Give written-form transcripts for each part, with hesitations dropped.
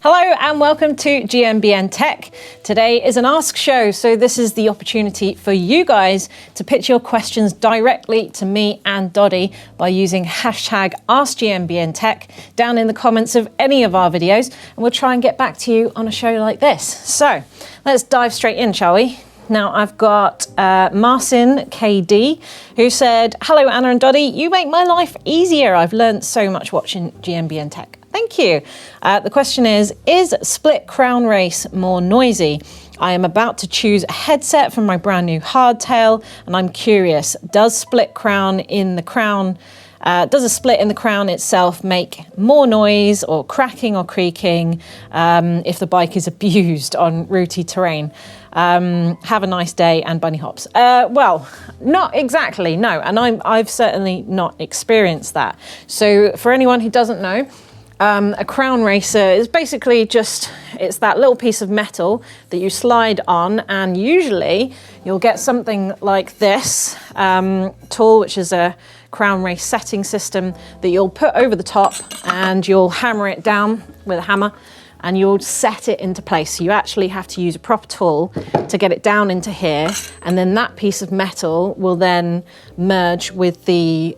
Hello and welcome to GMBN Tech. Today is an Ask Show, so this is the opportunity for you guys to pitch your questions directly to me and Doddy by using hashtag AskGMBNTech down in the comments of any of our videos, and we'll try and get back to you on a show like this. So let's dive straight in, shall we? Now I've got Marcin KD, who said, "Hello Anna and Doddy, you make my life easier. I've learned so much watching GMBN Tech." Thank you. The question is split crown race more noisy? I am about to choose a headset for my brand new hardtail, and I'm curious, does a split in the crown itself make more noise or cracking or creaking if the bike is abused on rooty terrain? Have a nice day and bunny hops. Well, not exactly, no, and I've certainly not experienced that. So for anyone who doesn't know, a crown racer is basically it's that little piece of metal that you slide on, and usually you'll get something like this tool, which is a crown race setting system that you'll put over the top, and you'll hammer it down with a hammer and you'll set it into place. So you actually have to use a proper tool to get it down into here, and then that piece of metal will then merge with the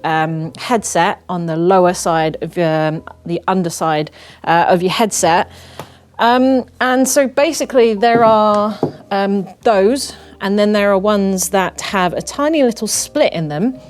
headset on the lower side of the underside of your headset. And so basically there are those, and then there are ones that have a tiny little split in them,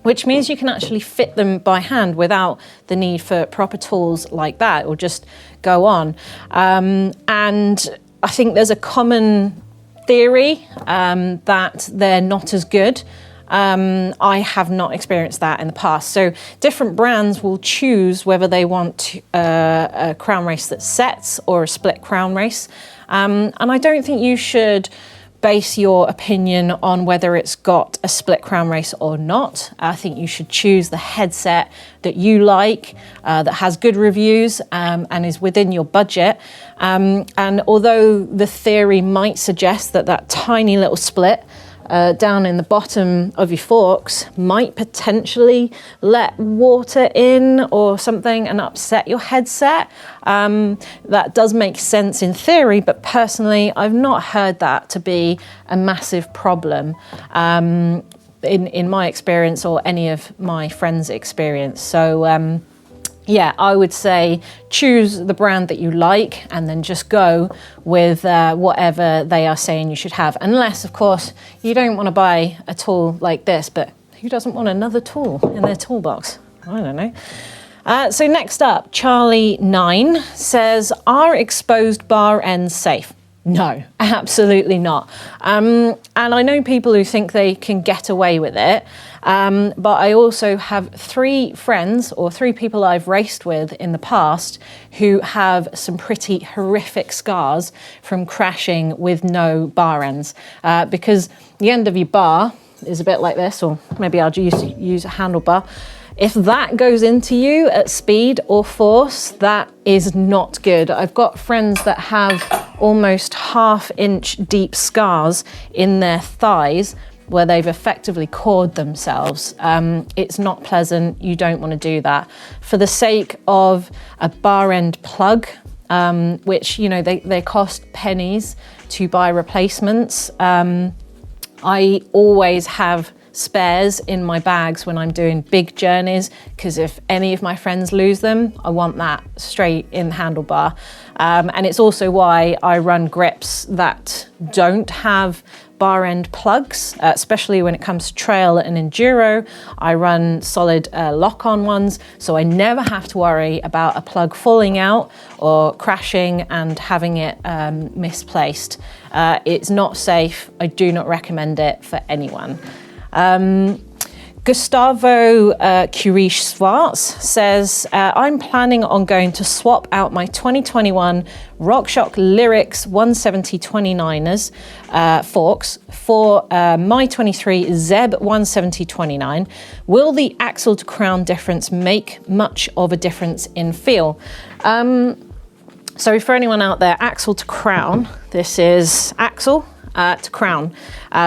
which means you can actually fit them by hand without the need for proper tools like that. It will just go on. And I think there's a common theory that they're not as good. I have not experienced that in the past. So different brands will choose whether they want a crown race that sets or a split crown race. And I don't think you should base your opinion on whether it's got a split crown race or not. I think you should choose the headset that you like, that has good reviews and is within your budget. And although the theory might suggest that tiny little split down in the bottom of your forks might potentially let water in or something and upset your headset, that does make sense in theory, but personally I've not heard that to be a massive problem in my experience or any of my friends' experience. So yeah, I would say choose the brand that you like and then just go with whatever they are saying you should have. Unless, of course, you don't want to buy a tool like this, but who doesn't want another tool in their toolbox? I don't know. So next up, Charlie9 says, are exposed bar ends safe? No, absolutely not. And I know people who think they can get away with it, but I also have three friends or three people I've raced with in the past who have some pretty horrific scars from crashing with no bar ends, because the end of your bar is a bit like this, or maybe I'll use a handlebar. If that goes into you at speed or force, that is not good. I've got friends that have almost half-inch deep scars in their thighs where they've effectively cored themselves. It's not pleasant. You don't want to do that. For the sake of a bar end plug, which, you know, they cost pennies to buy replacements, I always have spares in my bags when I'm doing big journeys, because if any of my friends lose them, I want that straight in the handlebar. And it's also why I run grips that don't have bar end plugs, especially when it comes to trail and enduro. I run solid lock-on ones, so I never have to worry about a plug falling out or crashing and having it misplaced. It's not safe. I do not recommend it for anyone. Gustavo Curie-Schwartz says, I'm planning on going to swap out my 2021 RockShox Lyrics 170 29ers forks for my 23 Zeb 170 29. Will the axle to crown difference make much of a difference in feel? So for anyone out there, axle to crown, this is axle to crown.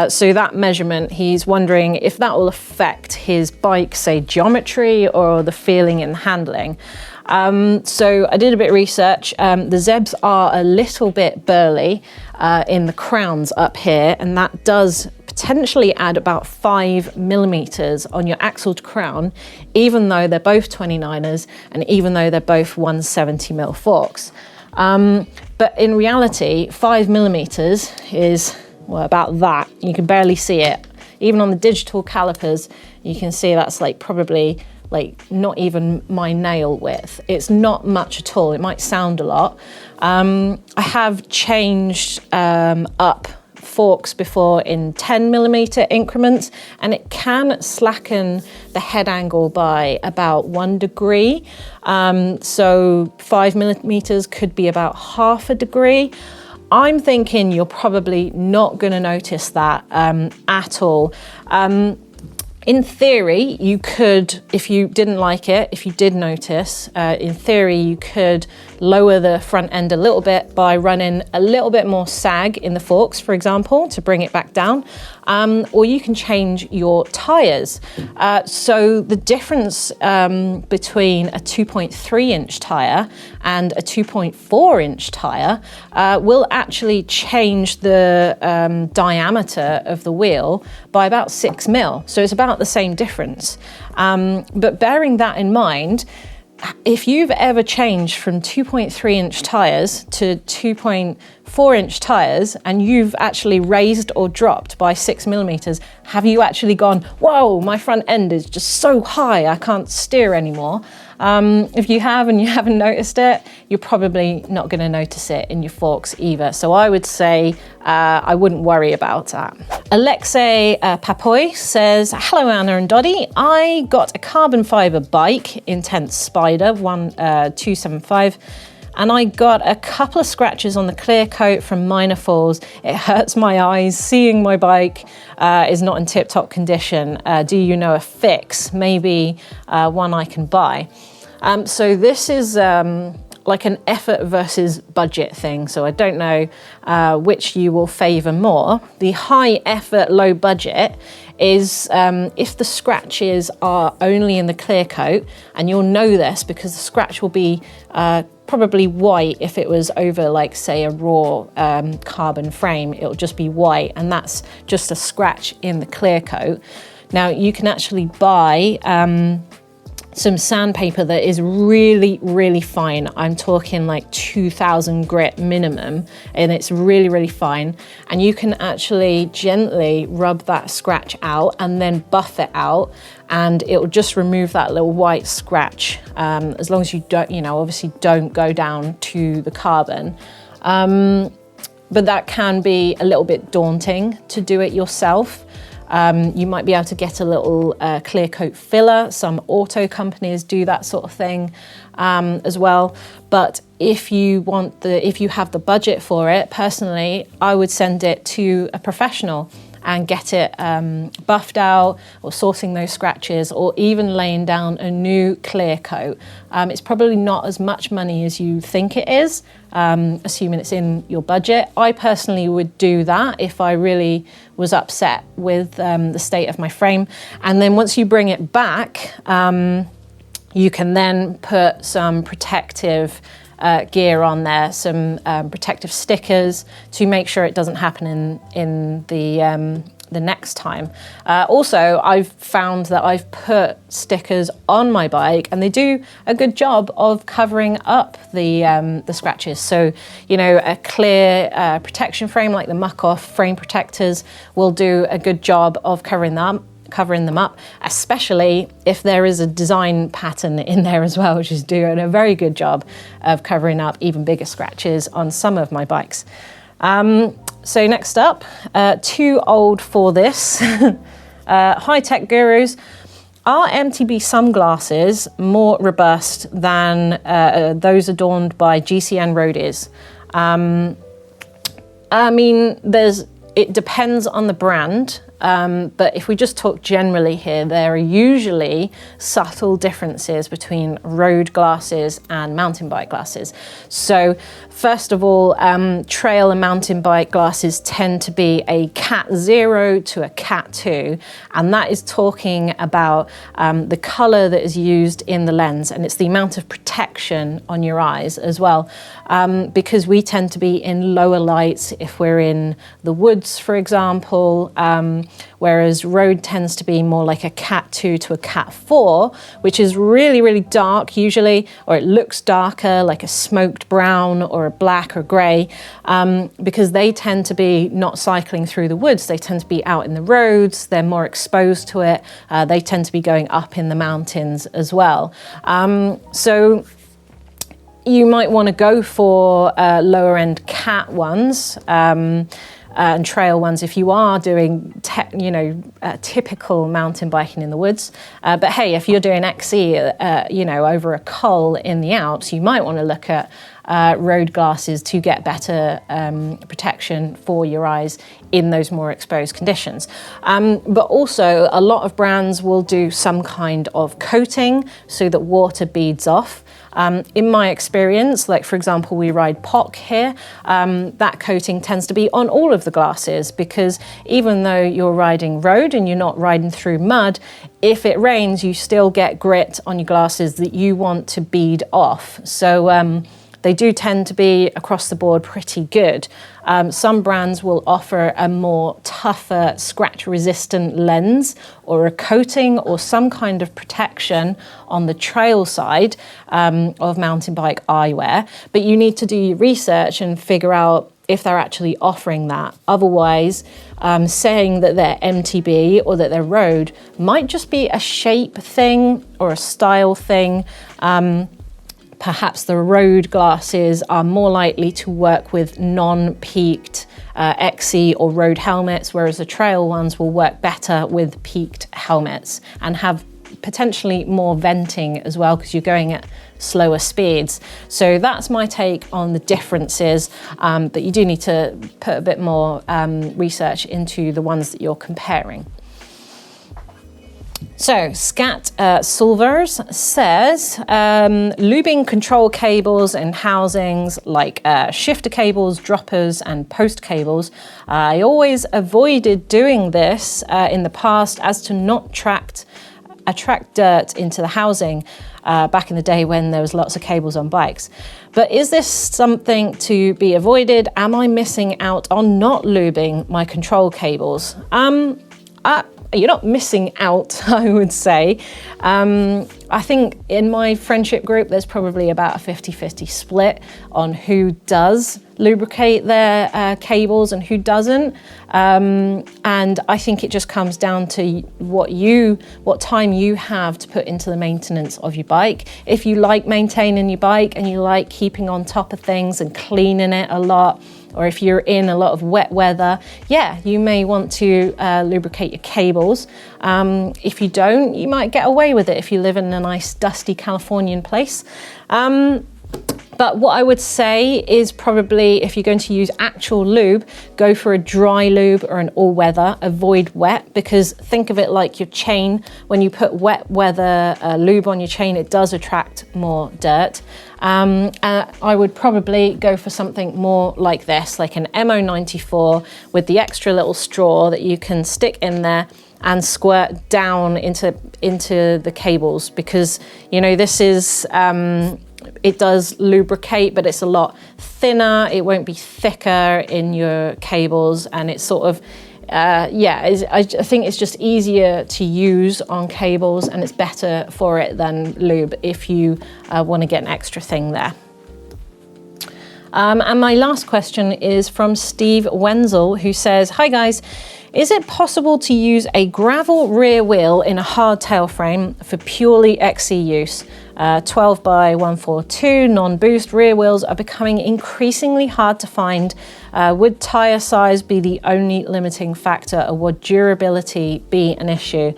So that measurement, he's wondering if that will affect his bike, say geometry or the feeling and handling. So I did a bit of research. The Zebs are a little bit burly in the crowns up here, and that does potentially add about 5 millimeters on your axle to crown, even though they're both 29ers and even though they're both 170mm forks. But in reality, 5 millimeters is, well, about that. You can barely see it. Even on the digital calipers, you can see that's like probably like not even my nail width. It's not much at all. It might sound a lot. I have changed up forks before in 10mm increments, and it can slacken the head angle by about 1 degree. So 5 millimeters could be about half a degree. I'm thinking you're probably not going to notice that at all. In theory, you could, if you didn't like it, if you did notice, in theory, you could lower the front end a little bit by running a little bit more sag in the forks, for example, to bring it back down. Or you can change your tires. So the difference between a 2.3-inch tire and a 2.4-inch tire will actually change the diameter of the wheel by about 6 mil. So it's about the same difference. But bearing that in mind, if you've ever changed from 2.3-inch tires to 2.4-inch tires and you've actually raised or dropped by 6 millimeters, have you actually gone, whoa, my front end is just so high, I can't steer anymore? If you have and you haven't noticed it, you're probably not going to notice it in your forks either. So I would say I wouldn't worry about that. Alexei Papoy says, hello Anna and Doddy, I got a carbon fiber bike, Intense Spider 275, and I got a couple of scratches on the Clearcoat from minor falls. It hurts my eyes. Seeing my bike is not in tip-top condition. Do you know a fix? Maybe one I can buy. So this is like an effort versus budget thing. So I don't know which you will favor more. The high effort, low budget is if the scratches are only in the Clearcoat, and you'll know this because the scratch will be probably white. If it was over, like, say, a raw carbon frame, it'll just be white, and that's just a scratch in the Clearcoat. Now, you can actually buy some sandpaper that is really, really fine. I'm talking like 2000 grit minimum, and it's really, really fine. And you can actually gently rub that scratch out and then buff it out, and it will just remove that little white scratch, as long as you don't, obviously don't go down to the carbon. But that can be a little bit daunting to do it yourself. You might be able to get a little Clearcoat filler. Some auto companies do that sort of thing as well. But if you have the budget for it, personally, I would send it to a professional and get it buffed out, or sourcing those scratches, or even laying down a new Clearcoat. It's probably not as much money as you think it is, assuming it's in your budget. I personally would do that if I really was upset with the state of my frame. And then once you bring it back, you can then put some protective gear on there, some protective stickers to make sure it doesn't happen in the next time. Also, I've found that I've put stickers on my bike, and they do a good job of covering up the scratches. So, a clear protection frame like the Muck-Off frame protectors will do a good job of covering them up, especially if there is a design pattern in there as well, which is doing a very good job of covering up even bigger scratches on some of my bikes. So next up, too old for this. High-tech gurus. Are MTB sunglasses more robust than those adorned by GCN roadies? I mean, it depends on the brand. But if we just talk generally here, there are usually subtle differences between road glasses and mountain bike glasses. So first of all, trail and mountain bike glasses tend to be a Cat 0 to a Cat 2, and that is talking about the colour that is used in the lens, and it's the amount of protection on your eyes as well, because we tend to be in lower lights if we're in the woods, for example, whereas road tends to be more like a Cat 2 to a Cat 4, which is really, really dark usually, or it looks darker, like a smoked brown or a black or grey, because they tend to be not cycling through the woods. They tend to be out in the roads. They're more exposed to it. They tend to be going up in the mountains as well. So you might want to go for lower end Cat ones and trail ones if you are doing typical mountain biking in the woods. But hey, if you're doing XC over a col in the Alps, you might want to look at road glasses to get better protection for your eyes in those more exposed conditions. But also a lot of brands will do some kind of coating so that water beads off. In my experience, like for example, we ride POC here, that coating tends to be on all of the glasses, because even though you're riding road and you're not riding through mud, if it rains, you still get grit on your glasses that you want to bead off. So they do tend to be across the board pretty good. Some brands will offer a more tougher scratch resistant lens or a coating or some kind of protection on the trail side of mountain bike eyewear, but you need to do your research and figure out if they're actually offering that. Otherwise, saying that they're MTB or that they're road might just be a shape thing or a style thing. Perhaps the road glasses are more likely to work with non-peaked XC or road helmets, whereas the trail ones will work better with peaked helmets and have potentially more venting as well, because you're going at slower speeds. So that's my take on the differences, but you do need to put a bit more research into the ones that you're comparing. So Scat Silvers says, lubing control cables and housings like shifter cables, droppers and post cables. I always avoided doing this in the past as to not attract dirt into the housing back in the day when there was lots of cables on bikes. But is this something to be avoided? Am I missing out on not lubing my control cables? You're not missing out, I would say. I think in my friendship group, there's probably about a 50-50 split on who does lubricate their cables and who doesn't. And I think it just comes down to what time you have to put into the maintenance of your bike. If you like maintaining your bike and you like keeping on top of things and cleaning it a lot, or if you're in a lot of wet weather, yeah, you may want to lubricate your cables. If you don't, you might get away with it if you live in a nice dusty Californian place. But what I would say is probably if you're going to use actual lube, go for a dry lube or an all-weather, avoid wet, because think of it like your chain. When you put wet weather lube on your chain, it does attract more dirt. I would probably go for something more like this, like an MO94 with the extra little straw that you can stick in there and squirt down into the cables, because this is it does lubricate, but it's a lot thinner. It won't be thicker in your cables, and it's sort of I think it's just easier to use on cables, and it's better for it than lube if you want to get an extra thing there. And my last question is from Steve Wenzel, who says, "Hi guys, is it possible to use a gravel rear wheel in a hardtail frame for purely XC use? 12 by 142 non-boost rear wheels are becoming increasingly hard to find. Would tyre size be the only limiting factor, or would durability be an issue?"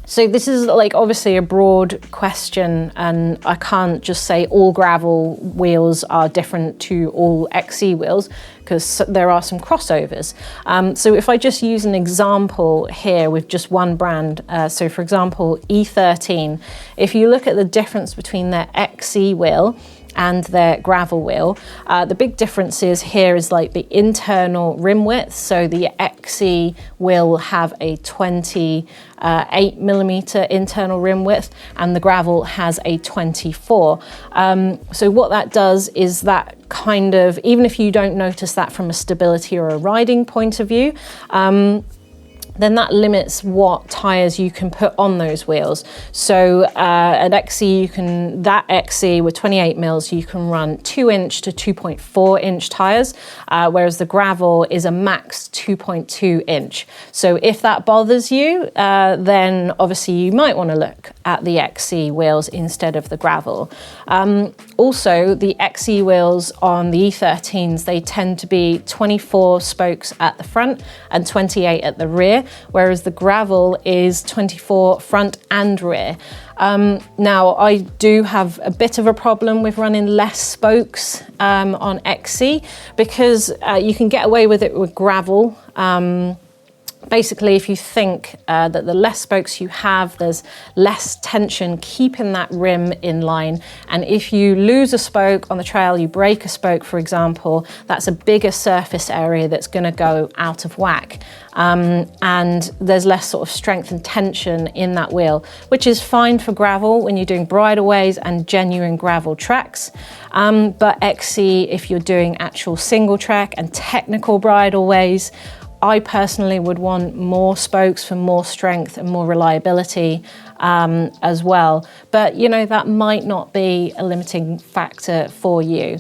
So this is like obviously a broad question, and I can't just say all gravel wheels are different to all XC wheels, because there are some crossovers. So if I just use an example here with just one brand, so for example, E13, if you look at the difference between their XC wheel and their gravel wheel, the big difference is here is like the internal rim width. So the XC will have a 28mm internal rim width, and the gravel has a 24. So what that does is that kind of, even if you don't notice that from a stability or a riding point of view, then that limits what tires you can put on those wheels. So at XC, that XC with 28 mils, you can run 2-inch to 2.4-inch tires, whereas the gravel is a max 2.2-inch. So if that bothers you, then obviously you might want to look at the XC wheels instead of the gravel. Also, the XC wheels on the E13s, they tend to be 24 spokes at the front and 28 at the rear, whereas the gravel is 24 front and rear. Now, I do have a bit of a problem with running less spokes on XC, because you can get away with it with gravel. Basically, if you think that the less spokes you have, there's less tension keeping that rim in line. And if you lose a spoke on the trail, you break a spoke, for example, that's a bigger surface area that's going to go out of whack. And there's less sort of strength and tension in that wheel, which is fine for gravel when you're doing bridleways and genuine gravel tracks. But XC, if you're doing actual single track and technical bridleways, I personally would want more spokes for more strength and more reliability as well. But, you know, that might not be a limiting factor for you.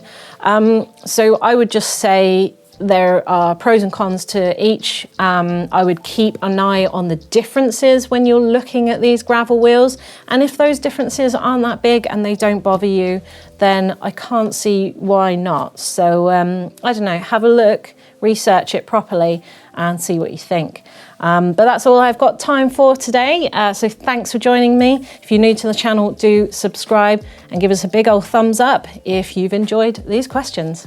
So I would just say there are pros and cons to each. I would keep an eye on the differences when you're looking at these gravel wheels. And if those differences aren't that big and they don't bother you, then I can't see why not. So I don't know, have a look, research it properly and see what you think. But that's all I've got time for today. So thanks for joining me. If you're new to the channel, do subscribe and give us a big old thumbs up if you've enjoyed these questions.